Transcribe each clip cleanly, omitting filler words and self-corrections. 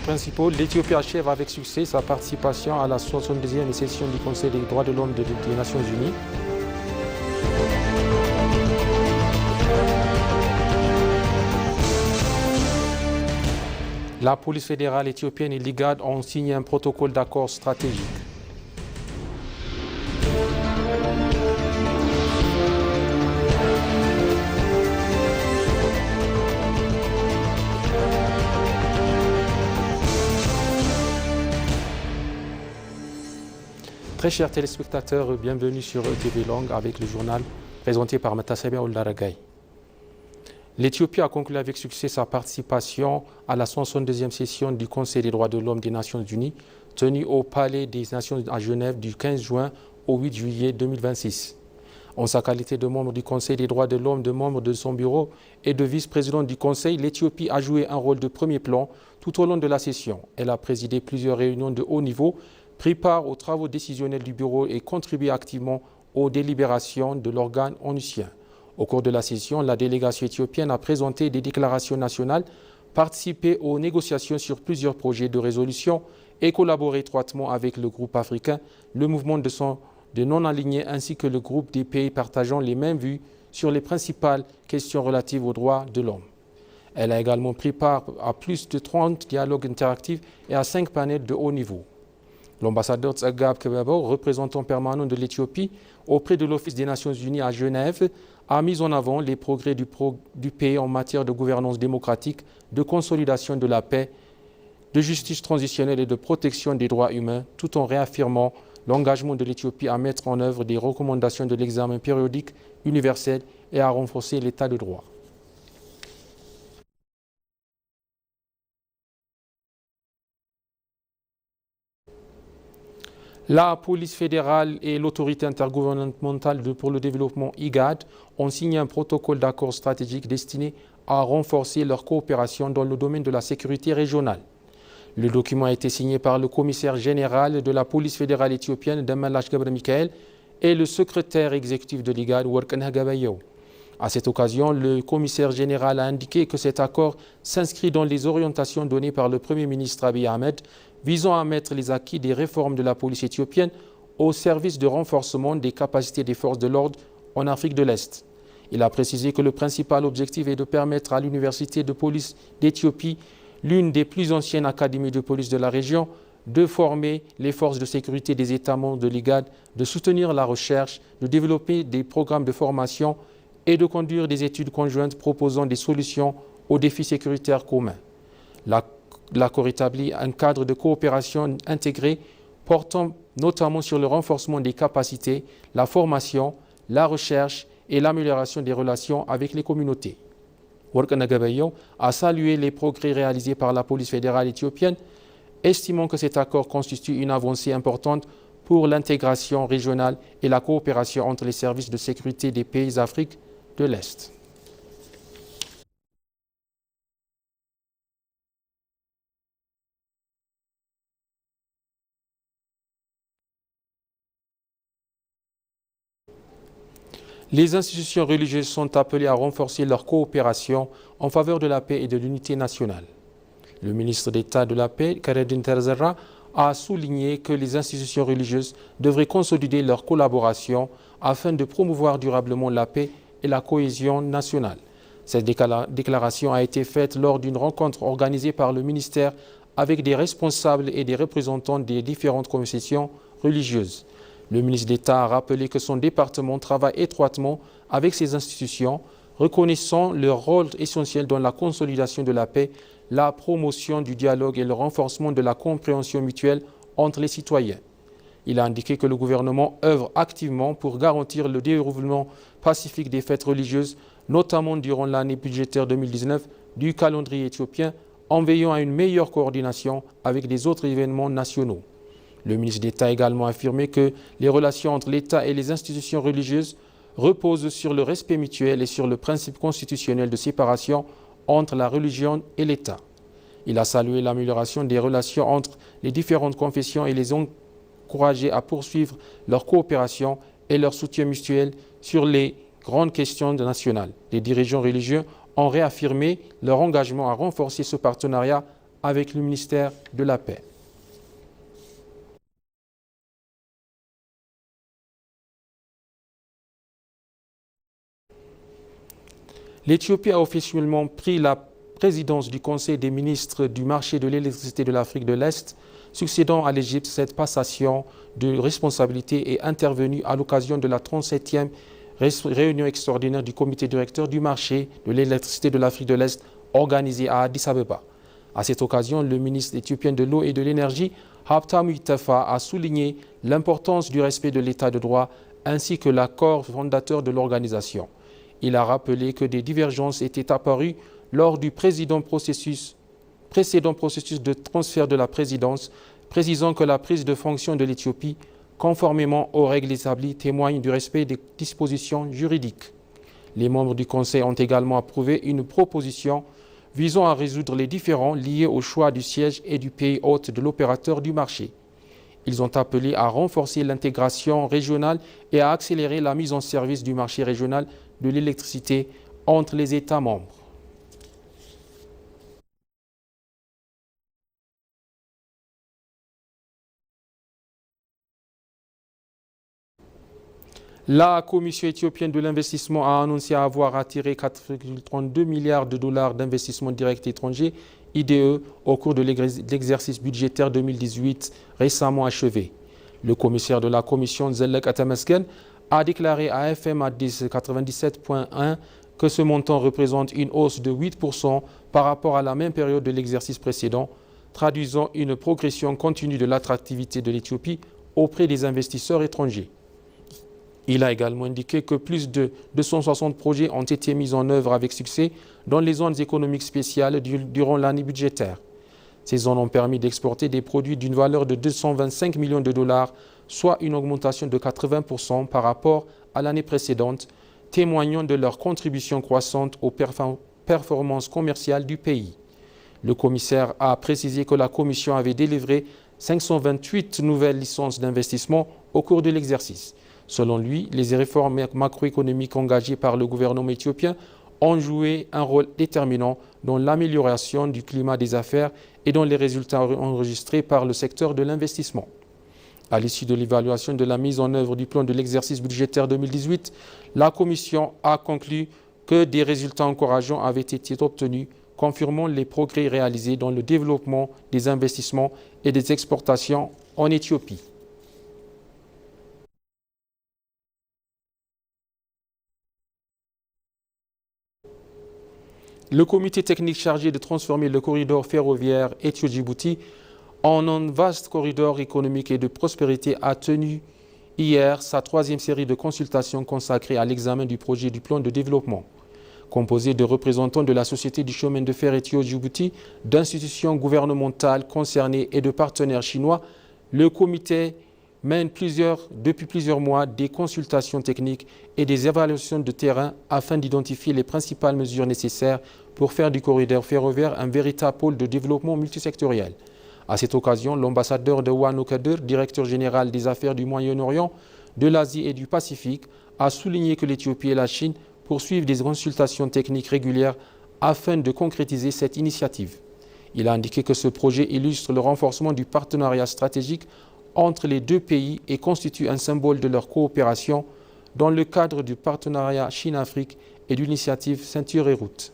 principaux, l'Éthiopie achève avec succès sa participation à la 72e session du Conseil des droits de l'homme des Nations Unies. La police fédérale éthiopienne et l'IGAD ont signé un protocole d'accord stratégique. Très chers téléspectateurs, bienvenue sur ETV Long avec le journal présenté par Matasabia Oldaragay. L'Éthiopie a conclu avec succès sa participation à la 72e session du Conseil des droits de l'homme des Nations Unies, tenue au Palais des Nations à Genève du 15 juin au 8 juillet 2026. En sa qualité de membre du Conseil des droits de l'homme, de membre de son bureau et de vice-président du Conseil, l'Éthiopie a joué un rôle de premier plan tout au long de la session. Elle a présidé plusieurs réunions de haut niveau, pris part aux travaux décisionnels du bureau et contribué activement aux délibérations de l'organe onusien. Au cours de la session, la délégation éthiopienne a présenté des déclarations nationales, participé aux négociations sur plusieurs projets de résolution et collaboré étroitement avec le groupe africain, le mouvement de non-alignés ainsi que le groupe des pays partageant les mêmes vues sur les principales questions relatives aux droits de l'homme. Elle a également pris part à plus de 30 dialogues interactifs et à 5 panels de haut niveau. L'ambassadeur Tsagab Kebabo, représentant permanent de l'Éthiopie auprès de l'Office des Nations Unies à Genève, a mis en avant les progrès du pays en matière de gouvernance démocratique, de consolidation de la paix, de justice transitionnelle et de protection des droits humains, tout en réaffirmant l'engagement de l'Éthiopie à mettre en œuvre des recommandations de l'examen périodique universel et à renforcer l'état de droit. La police fédérale et l'autorité intergouvernementale pour le développement IGAD ont signé un protocole d'accord stratégique destiné à renforcer leur coopération dans le domaine de la sécurité régionale. Le document a été signé par le commissaire général de la police fédérale éthiopienne, Demelash Gebre Mikael, et le secrétaire exécutif de l'IGAD, Worqneh Gabayehu. À cette occasion, le commissaire général a indiqué que cet accord s'inscrit dans les orientations données par le Premier ministre Abiy Ahmed visant à mettre les acquis des réformes de la police éthiopienne au service de renforcement des capacités des forces de l'ordre en Afrique de l'Est. Il a précisé que le principal objectif est de permettre à l'Université de police d'Éthiopie, l'une des plus anciennes académies de police de la région, de former les forces de sécurité des États membres de l'IGAD, de soutenir la recherche, de développer des programmes de formation et de conduire des études conjointes proposant des solutions aux défis sécuritaires communs. L'accord établit un cadre de coopération intégré portant notamment sur le renforcement des capacités, la formation, la recherche et l'amélioration des relations avec les communautés. Worqneh Gabayehu a salué les progrès réalisés par la police fédérale éthiopienne, estimant que cet accord constitue une avancée importante pour l'intégration régionale et la coopération entre les services de sécurité des pays d'Afrique de l'Est. Les institutions religieuses sont appelées à renforcer leur coopération en faveur de la paix et de l'unité nationale. Le ministre d'État de la Paix, Karedin Terzera, a souligné que les institutions religieuses devraient consolider leur collaboration afin de promouvoir durablement la paix et la cohésion nationale. Cette déclaration a été faite lors d'une rencontre organisée par le ministère avec des responsables et des représentants des différentes confessions religieuses. Le ministre d'État a rappelé que son département travaille étroitement avec ces institutions, reconnaissant leur rôle essentiel dans la consolidation de la paix, la promotion du dialogue et le renforcement de la compréhension mutuelle entre les citoyens. Il a indiqué que le gouvernement œuvre activement pour garantir le déroulement pacifique des fêtes religieuses, notamment durant l'année budgétaire 2019 du calendrier éthiopien, en veillant à une meilleure coordination avec les autres événements nationaux. Le ministre d'État a également affirmé que les relations entre l'État et les institutions religieuses reposent sur le respect mutuel et sur le principe constitutionnel de séparation entre la religion et l'État. Il a salué l'amélioration des relations entre les différentes confessions et les encouragé à poursuivre leur coopération et leur soutien mutuel sur les grandes questions nationales. Les dirigeants religieux ont réaffirmé leur engagement à renforcer ce partenariat avec le ministère de la Paix. L'Éthiopie a officiellement pris la présidence du Conseil des ministres du marché de l'électricité de l'Afrique de l'Est, succédant à l'Égypte. Cette passation de responsabilité est intervenue à l'occasion de la 37e réunion extraordinaire du comité directeur du marché de l'électricité de l'Afrique de l'Est organisée à Addis Abeba. À cette occasion, le ministre éthiopien de l'eau et de l'énergie, Habtamu Itafa, a souligné l'importance du respect de l'état de droit ainsi que l'accord fondateur de l'organisation. Il a rappelé que des divergences étaient apparues lors du précédent processus de transfert de la présidence, précisant que la prise de fonction de l'Éthiopie, conformément aux règles établies, témoigne du respect des dispositions juridiques. Les membres du Conseil ont également approuvé une proposition visant à résoudre les différends liés au choix du siège et du pays hôte de l'opérateur du marché. Ils ont appelé à renforcer l'intégration régionale et à accélérer la mise en service du marché régional de l'électricité entre les États membres. La Commission éthiopienne de l'investissement a annoncé avoir attiré 4,32 milliards de dollars d'investissements directs étrangers, IDE, au cours de l'exercice budgétaire 2018 récemment achevé. Le commissaire de la Commission, Zellek Atamesken, a déclaré à FM Addis 97.1 que ce montant représente une hausse de 8% par rapport à la même période de l'exercice précédent, traduisant une progression continue de l'attractivité de l'Éthiopie auprès des investisseurs étrangers. Il a également indiqué que plus de 260 projets ont été mis en œuvre avec succès dans les zones économiques spéciales durant l'année budgétaire. Ces zones ont permis d'exporter des produits d'une valeur de 225 millions de dollars, soit une augmentation de 80% par rapport à l'année précédente, témoignant de leur contribution croissante aux performances commerciales du pays. Le commissaire a précisé que la Commission avait délivré 528 nouvelles licences d'investissement au cours de l'exercice. Selon lui, les réformes macroéconomiques engagées par le gouvernement éthiopien ont joué un rôle déterminant dans l'amélioration du climat des affaires et dans les résultats enregistrés par le secteur de l'investissement. À l'issue de l'évaluation de la mise en œuvre du plan de l'exercice budgétaire 2018, la Commission a conclu que des résultats encourageants avaient été obtenus, confirmant les progrès réalisés dans le développement des investissements et des exportations en Éthiopie. Le comité technique chargé de transformer le corridor ferroviaire Éthio-Djibouti en un vaste corridor économique et de prospérité a tenu hier sa troisième série de consultations consacrée à l'examen du projet du plan de développement. Composé de représentants de la Société du chemin de fer Éthio-Djibouti, d'institutions gouvernementales concernées et de partenaires chinois, le comité mène depuis plusieurs mois des consultations techniques et des évaluations de terrain afin d'identifier les principales mesures nécessaires pour faire du corridor ferroviaire un véritable pôle de développement multisectoriel. À cette occasion, l'ambassadeur de Wano Kader, directeur général des affaires du Moyen-Orient, de l'Asie et du Pacifique, a souligné que l'Éthiopie et la Chine poursuivent des consultations techniques régulières afin de concrétiser cette initiative. Il a indiqué que ce projet illustre le renforcement du partenariat stratégique entre les deux pays et constitue un symbole de leur coopération dans le cadre du partenariat Chine-Afrique et de l'initiative Ceinture et Route.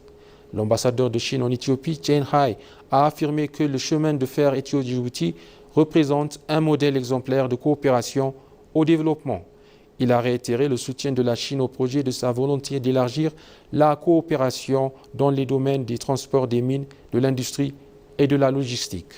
L'ambassadeur de Chine en Éthiopie, Chen Hai, a affirmé que le chemin de fer Éthio-Djibouti représente un modèle exemplaire de coopération au développement. Il a réitéré le soutien de la Chine au projet de sa volonté d'élargir la coopération dans les domaines des transports, des mines, de l'industrie et de la logistique.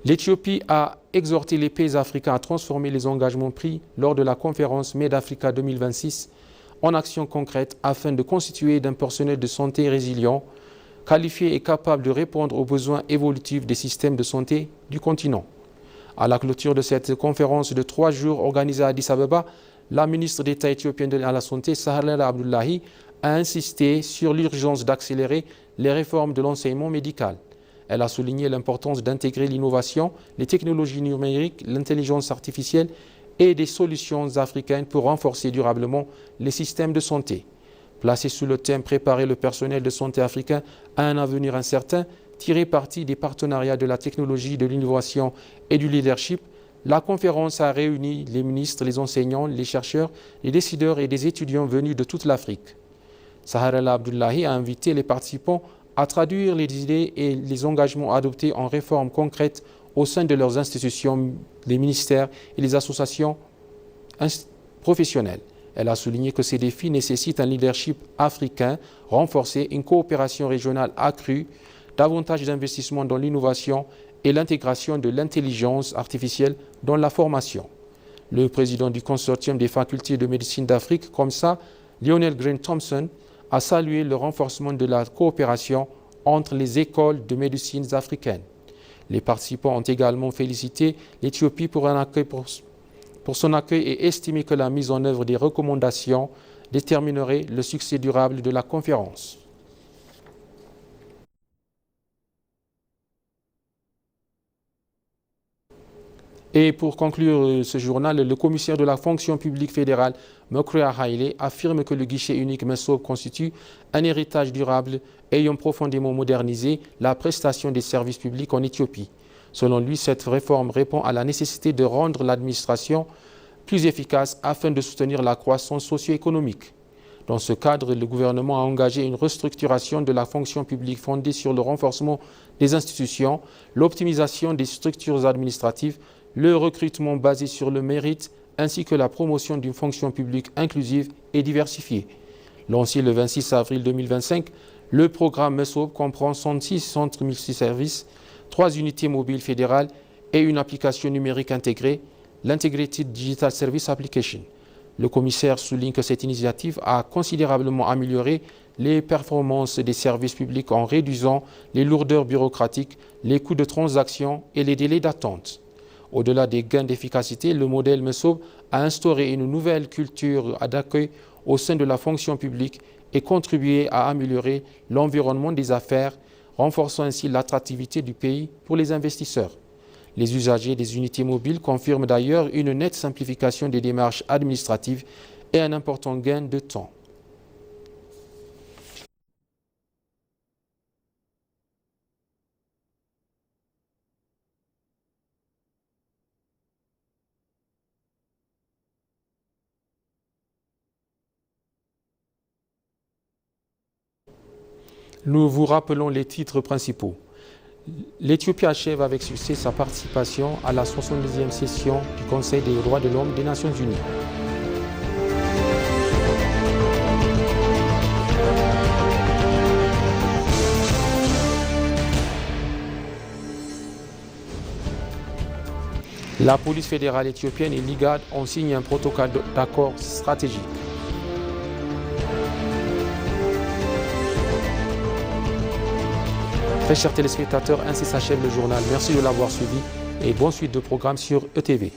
L'Éthiopie a exhorté les pays africains à transformer les engagements pris lors de la conférence Med-Africa 2026 en actions concrètes afin de constituer d'un personnel de santé résilient, qualifié et capable de répondre aux besoins évolutifs des systèmes de santé du continent. À la clôture de cette conférence de 3 jours organisée à Addis Abeba, la ministre d'État éthiopienne à la Santé, Sahle Abdullahi, a insisté sur l'urgence d'accélérer les réformes de l'enseignement médical. Elle a souligné l'importance d'intégrer l'innovation, les technologies numériques, l'intelligence artificielle et des solutions africaines pour renforcer durablement les systèmes de santé. Placé sous le thème « Préparer le personnel de santé africain à un avenir incertain », tirer parti des partenariats de la technologie, de l'innovation et du leadership, la conférence a réuni les ministres, les enseignants, les chercheurs, les décideurs et des étudiants venus de toute l'Afrique. Saharala Abdullahi a invité les participants à traduire les idées et les engagements adoptés en réformes concrètes au sein de leurs institutions, les ministères et les associations professionnelles. Elle a souligné que ces défis nécessitent un leadership africain renforcé, une coopération régionale accrue, davantage d'investissements dans l'innovation et l'intégration de l'intelligence artificielle dans la formation. Le président du consortium des facultés de médecine d'Afrique, COMSA, Lionel Green Thompson, a salué le renforcement de la coopération entre les écoles de médecine africaines. Les participants ont également félicité l'Éthiopie pour son accueil et estimé que la mise en œuvre des recommandations déterminerait le succès durable de la conférence. Et pour conclure ce journal, le commissaire de la fonction publique fédérale, Mokrea Haile, affirme que le guichet unique MESOB constitue un héritage durable ayant profondément modernisé la prestation des services publics en Éthiopie. Selon lui, cette réforme répond à la nécessité de rendre l'administration plus efficace afin de soutenir la croissance socio-économique. Dans ce cadre, le gouvernement a engagé une restructuration de la fonction publique fondée sur le renforcement des institutions, l'optimisation des structures administratives, le recrutement basé sur le mérite ainsi que la promotion d'une fonction publique inclusive et diversifiée. Lancé le 26 avril 2025, le programme MESOB comprend 106 centres multiservices, 3 unités mobiles fédérales et une application numérique intégrée, l'Integrated Digital Service Application. Le commissaire souligne que cette initiative a considérablement amélioré les performances des services publics en réduisant les lourdeurs bureaucratiques, les coûts de transaction et les délais d'attente. Au-delà des gains d'efficacité, le modèle MESOB a instauré une nouvelle culture d'accueil au sein de la fonction publique et contribué à améliorer l'environnement des affaires, renforçant ainsi l'attractivité du pays pour les investisseurs. Les usagers des unités mobiles confirment d'ailleurs une nette simplification des démarches administratives et un important gain de temps. Nous vous rappelons les titres principaux. L'Éthiopie achève avec succès sa participation à la 72e session du Conseil des droits de l'homme des Nations Unies. La police fédérale éthiopienne et l'IGAD ont signé un protocole d'accord stratégique. Très chers téléspectateurs, ainsi s'achève le journal. Merci de l'avoir suivi et bonne suite de programmes sur ETV.